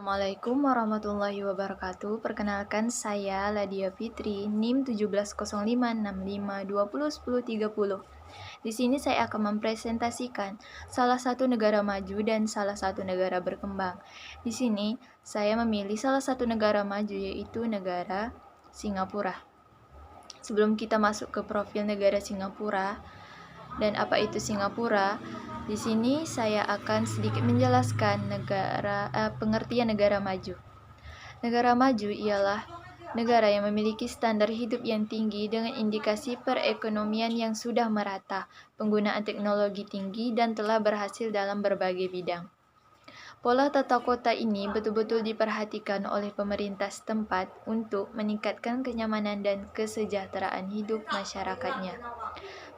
Assalamualaikum warahmatullahi wabarakatuh. Perkenalkan saya Ladia Fitri, NIM 170565201030. Di sini saya akan mempresentasikan salah satu negara maju dan salah satu negara berkembang. Di sini saya memilih salah satu negara maju yaitu negara Singapura. Sebelum kita masuk ke profil negara Singapura dan apa itu Singapura, di sini saya akan sedikit menjelaskan pengertian negara maju. Negara maju ialah negara yang memiliki standar hidup yang tinggi dengan indikasi perekonomian yang sudah merata, penggunaan teknologi tinggi, dan telah berhasil dalam berbagai bidang. Pola tata kota ini betul-betul diperhatikan oleh pemerintah setempat untuk meningkatkan kenyamanan dan kesejahteraan hidup masyarakatnya.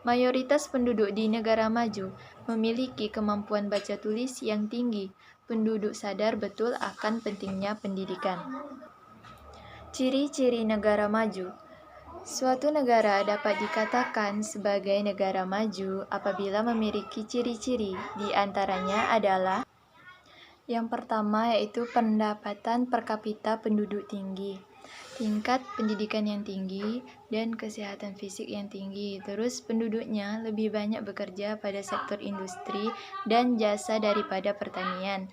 Mayoritas penduduk di negara maju memiliki kemampuan baca tulis yang tinggi. Penduduk sadar betul akan pentingnya pendidikan. Ciri-ciri negara maju. Suatu negara dapat dikatakan sebagai negara maju apabila memiliki ciri-ciri. Di antaranya adalah yang pertama yaitu pendapatan per kapita penduduk tinggi, tingkat pendidikan yang tinggi, dan kesehatan fisik yang tinggi. Terus penduduknya lebih banyak bekerja pada sektor industri dan jasa daripada pertanian.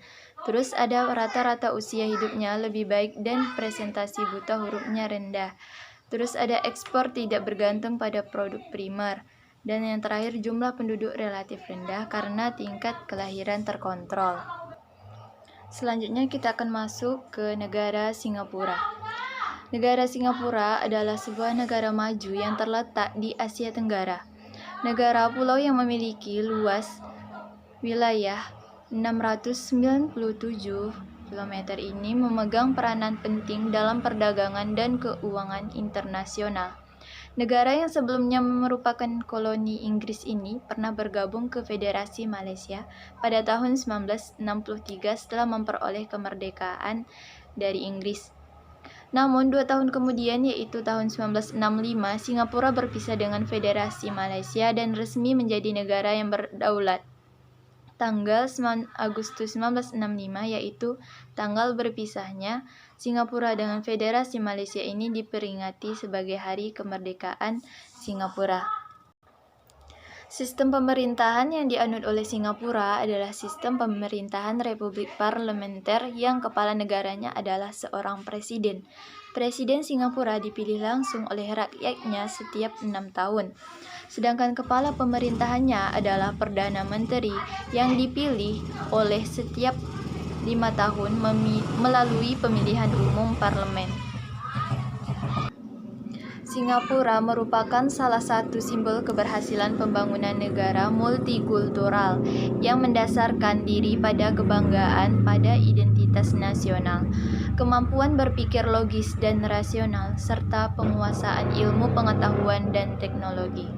Terus ada rata-rata usia hidupnya lebih baik dan presentasi buta hurufnya rendah. Terus ada ekspor tidak bergantung pada produk primer. Dan yang terakhir jumlah penduduk relatif rendah karena tingkat kelahiran terkontrol. Selanjutnya kita akan masuk ke negara Singapura. Negara Singapura adalah sebuah negara maju yang terletak di Asia Tenggara. Negara pulau yang memiliki luas wilayah 697 km ini memegang peranan penting dalam perdagangan dan keuangan internasional. Negara yang sebelumnya merupakan koloni Inggris ini pernah bergabung ke Federasi Malaysia pada tahun 1963 setelah memperoleh kemerdekaan dari Inggris. Namun 2 tahun kemudian yaitu tahun 1965, Singapura berpisah dengan Federasi Malaysia dan resmi menjadi negara yang berdaulat. Tanggal 9 Agustus 1965 yaitu tanggal berpisahnya Singapura dengan Federasi Malaysia ini diperingati sebagai Hari Kemerdekaan Singapura. Sistem pemerintahan yang dianut oleh Singapura adalah sistem pemerintahan republik parlementer yang kepala negaranya adalah seorang presiden. Presiden Singapura dipilih langsung oleh rakyatnya setiap 6 tahun. Sedangkan kepala pemerintahannya adalah Perdana Menteri yang dipilih oleh setiap 5 tahun melalui pemilihan umum parlemen. Singapura merupakan salah satu simbol keberhasilan pembangunan negara multikultural yang mendasarkan diri pada kebanggaan pada identitas nasional, kemampuan berpikir logis dan rasional, serta penguasaan ilmu pengetahuan dan teknologi.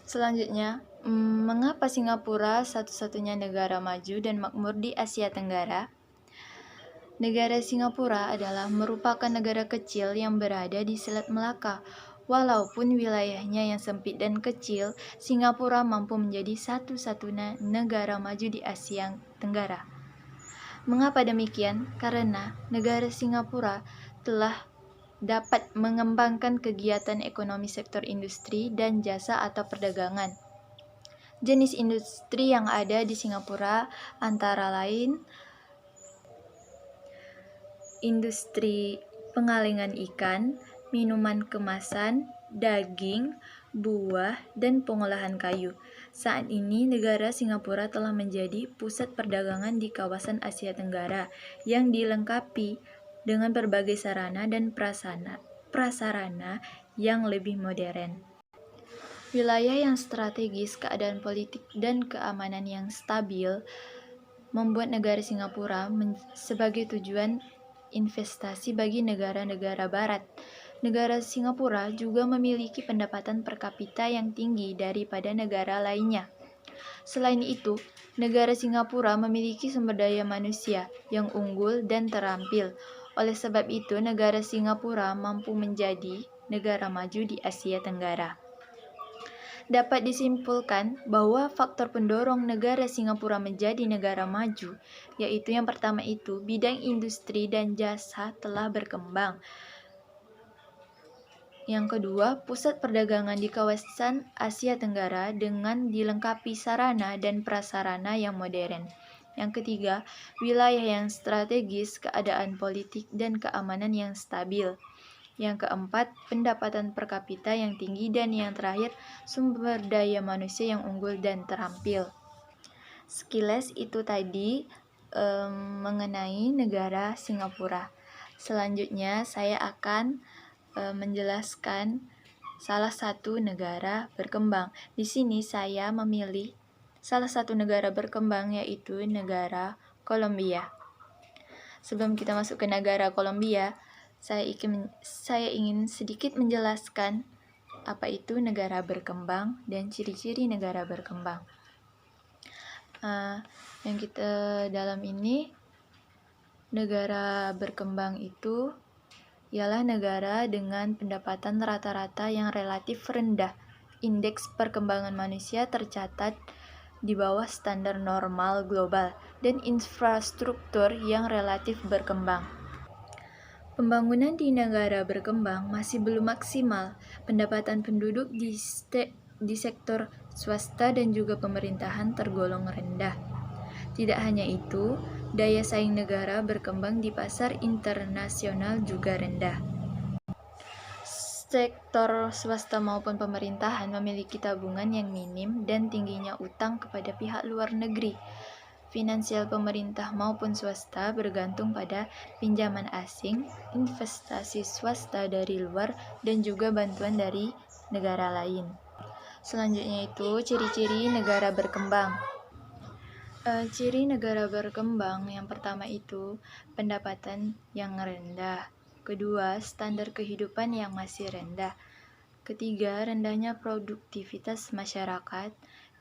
Selanjutnya, mengapa Singapura satu-satunya negara maju dan makmur di Asia Tenggara? Negara Singapura adalah merupakan negara kecil yang berada di Selat Melaka. Walaupun wilayahnya yang sempit dan kecil, Singapura mampu menjadi satu-satunya negara maju di Asia Tenggara. Mengapa demikian? Karena negara Singapura telah dapat mengembangkan kegiatan ekonomi sektor industri dan jasa atau perdagangan. Jenis industri yang ada di Singapura antara lain industri pengalengan ikan, minuman kemasan, daging, buah, dan pengolahan kayu. Saat ini, negara Singapura telah menjadi pusat perdagangan di kawasan Asia Tenggara yang dilengkapi dengan berbagai sarana dan prasarana yang lebih modern. Wilayah yang strategis, keadaan politik, dan keamanan yang stabil membuat negara Singapura sebagai tujuan investasi bagi negara-negara barat. Negara Singapura juga memiliki pendapatan per kapita yang tinggi daripada negara lainnya. Selain itu, negara Singapura memiliki sumber daya manusia yang unggul dan terampil. Oleh sebab itu, negara Singapura mampu menjadi negara maju di Asia Tenggara. Dapat disimpulkan bahwa faktor pendorong negara Singapura menjadi negara maju, yaitu yang pertama itu bidang industri dan jasa telah berkembang. Yang kedua, pusat perdagangan di kawasan Asia Tenggara dengan dilengkapi sarana dan prasarana yang modern. Yang ketiga, wilayah yang strategis, keadaan politik dan keamanan yang stabil. Yang keempat, pendapatan per kapita yang tinggi, dan yang terakhir, sumber daya manusia yang unggul dan terampil. Sekilas itu tadi mengenai negara Singapura. Selanjutnya saya akan menjelaskan salah satu negara berkembang. Di sini saya memilih salah satu negara berkembang, yaitu negara Kolombia. Sebelum kita masuk ke negara Kolombia, saya ingin sedikit menjelaskan apa itu negara berkembang dan ciri-ciri negara berkembang. Yang kita dalam ini, negara berkembang itu ialah negara dengan pendapatan rata-rata yang relatif rendah. Indeks perkembangan manusia tercatat di bawah standar normal global dan infrastruktur yang relatif berkembang. Pembangunan di negara berkembang masih belum maksimal. Pendapatan penduduk di sektor swasta dan juga pemerintahan tergolong rendah. Tidak hanya itu, daya saing negara berkembang di pasar internasional juga rendah. Sektor swasta maupun pemerintahan memiliki tabungan yang minim dan tingginya utang kepada pihak luar negeri. Finansial pemerintah maupun swasta bergantung pada pinjaman asing, investasi swasta dari luar, dan juga bantuan dari negara lain. Selanjutnya itu ciri-ciri negara berkembang. Ciri negara berkembang yang pertama itu pendapatan yang rendah. Kedua, standar kehidupan yang masih rendah. Ketiga, rendahnya produktivitas masyarakat.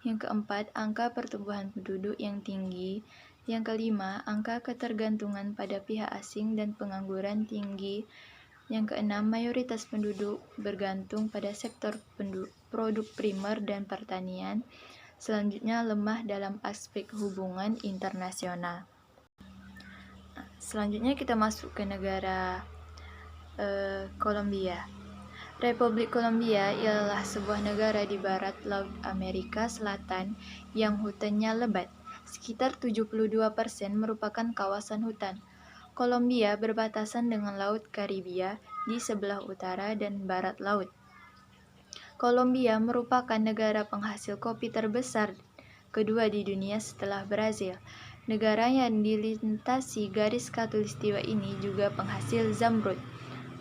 Yang keempat, angka pertumbuhan penduduk yang tinggi. Yang kelima, angka ketergantungan pada pihak asing dan pengangguran tinggi. Yang keenam, mayoritas penduduk bergantung pada sektor produk primer dan pertanian. Selanjutnya, lemah dalam aspek hubungan internasional. Selanjutnya kita masuk ke negara Kolombia. Republik Kolombia ialah sebuah negara di barat Laut Amerika Selatan yang hutannya lebat. Sekitar 72% merupakan kawasan hutan. Kolombia berbatasan dengan Laut Karibia di sebelah utara dan barat laut. Kolombia merupakan negara penghasil kopi terbesar kedua di dunia setelah Brazil. Negara yang dilintasi garis khatulistiwa ini juga penghasil zamrud.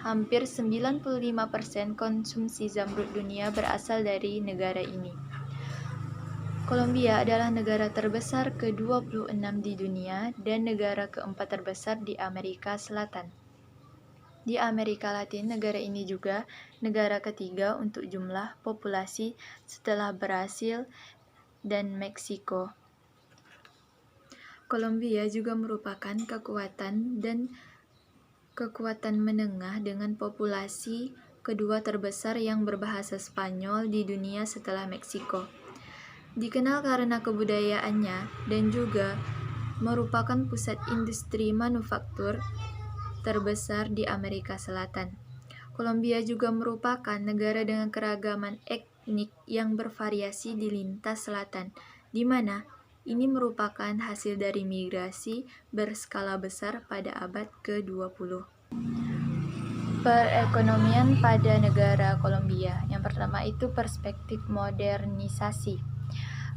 Hampir 95% konsumsi zamrud dunia berasal dari negara ini. Kolombia adalah negara terbesar ke-26 di dunia dan negara keempat terbesar di Amerika Selatan. Di Amerika Latin, negara ini juga negara ketiga untuk jumlah populasi setelah Brasil dan Meksiko. Kolombia juga merupakan kekuatan menengah dengan populasi kedua terbesar yang berbahasa Spanyol di dunia setelah Meksiko. Dikenal karena kebudayaannya dan juga merupakan pusat industri manufaktur terbesar di Amerika Selatan. Kolombia juga merupakan negara dengan keragaman etnik yang bervariasi di lintas selatan, di mana ini merupakan hasil dari migrasi berskala besar pada abad ke-20. Perekonomian pada negara Kolombia. Yang pertama itu perspektif modernisasi.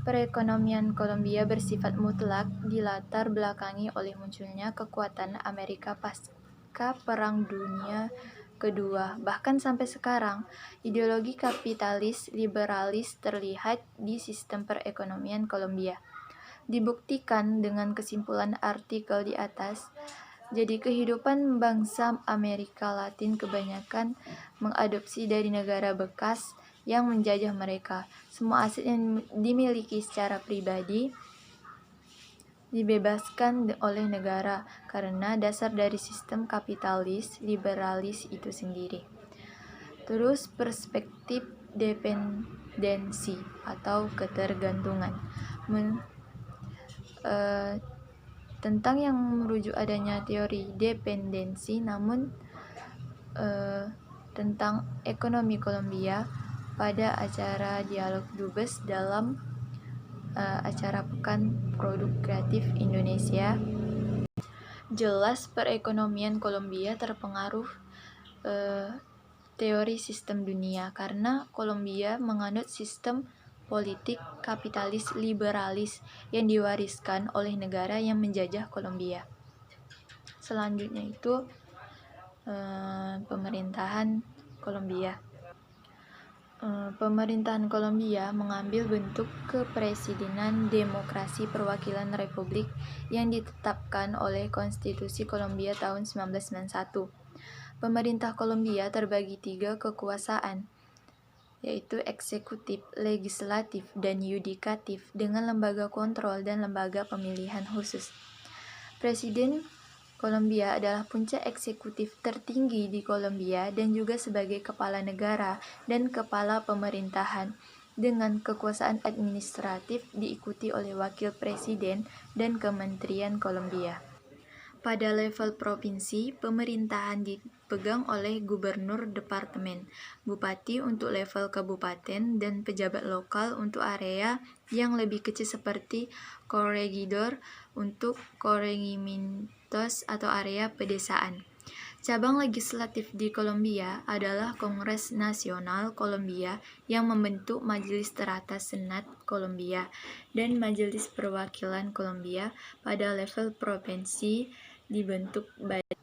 Perekonomian Kolombia bersifat mutlak dilatar belakangi oleh munculnya kekuatan Amerika pasca Perang Dunia Kedua. Bahkan sampai sekarang, ideologi kapitalis liberalis terlihat di sistem perekonomian Kolombia. Dibuktikan dengan kesimpulan artikel di atas, jadi kehidupan bangsa Amerika Latin kebanyakan mengadopsi dari negara bekas yang menjajah mereka. Semua aset yang dimiliki secara pribadi dibebaskan oleh negara karena dasar dari sistem kapitalis liberalis itu sendiri. Terus perspektif dependensi atau ketergantungan. Tentang yang merujuk adanya teori dependensi, namun tentang ekonomi Kolombia pada acara Dialog Dubes dalam acara Pekan Produk Kreatif Indonesia. Jelas perekonomian Kolombia terpengaruh teori sistem dunia karena Kolombia menganut sistem politik kapitalis liberalis yang diwariskan oleh negara yang menjajah Kolombia. Selanjutnya itu pemerintahan Kolombia. Pemerintahan Kolombia mengambil bentuk kepresidenan demokrasi perwakilan republik yang ditetapkan oleh Konstitusi Kolombia tahun 1991. Pemerintah Kolombia terbagi 3 kekuasaan, yaitu eksekutif, legislatif, dan yudikatif dengan lembaga kontrol dan lembaga pemilihan khusus. Presiden Kolombia adalah puncak eksekutif tertinggi di Kolombia dan juga sebagai kepala negara dan kepala pemerintahan dengan kekuasaan administratif diikuti oleh wakil presiden dan kementerian Kolombia. Pada level provinsi, pemerintahan dipegang oleh gubernur departemen, bupati untuk level kabupaten, dan pejabat lokal untuk area yang lebih kecil seperti corregidor untuk corregimientos atau area pedesaan. Cabang legislatif di Kolombia adalah Kongres Nasional Kolombia yang membentuk Majelis Teratas Senat Kolombia dan Majelis Perwakilan Kolombia. Pada level provinsi dibentuk badan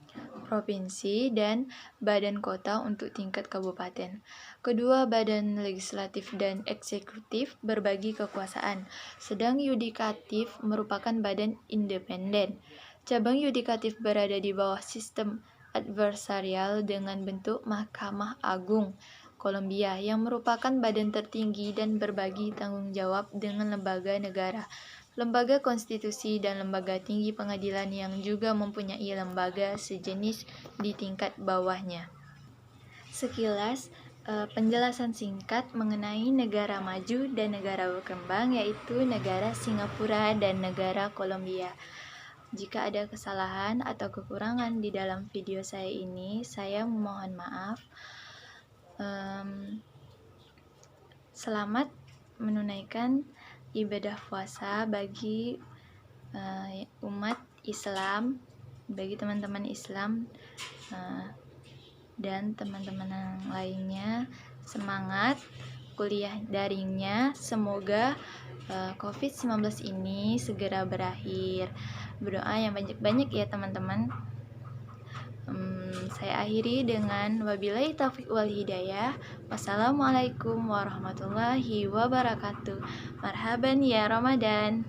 provinsi dan badan kota untuk tingkat kabupaten. Kedua badan legislatif dan eksekutif berbagi kekuasaan, sedang yudikatif merupakan badan independen. Cabang yudikatif berada di bawah sistem adversarial dengan bentuk Mahkamah Agung Kolombia yang merupakan badan tertinggi dan berbagi tanggung jawab dengan lembaga negara, lembaga konstitusi, dan lembaga tinggi pengadilan yang juga mempunyai lembaga sejenis di tingkat bawahnya. Sekilas penjelasan singkat mengenai negara maju dan negara berkembang, yaitu negara Singapura dan negara Kolombia. Jika ada kesalahan atau kekurangan di dalam video saya ini, saya mohon maaf. Selamat menunaikan ibadah puasa bagi umat Islam, bagi teman-teman Islam dan teman-teman yang lainnya. Semangat kuliah daringnya, semoga COVID-19 ini segera berakhir. Berdoa yang banyak-banyak ya teman-teman. Saya akhiri dengan wabillahi taufiq wal hidayah. Wassalamualaikum warahmatullahi wabarakatuh. Marhaban ya Ramadan.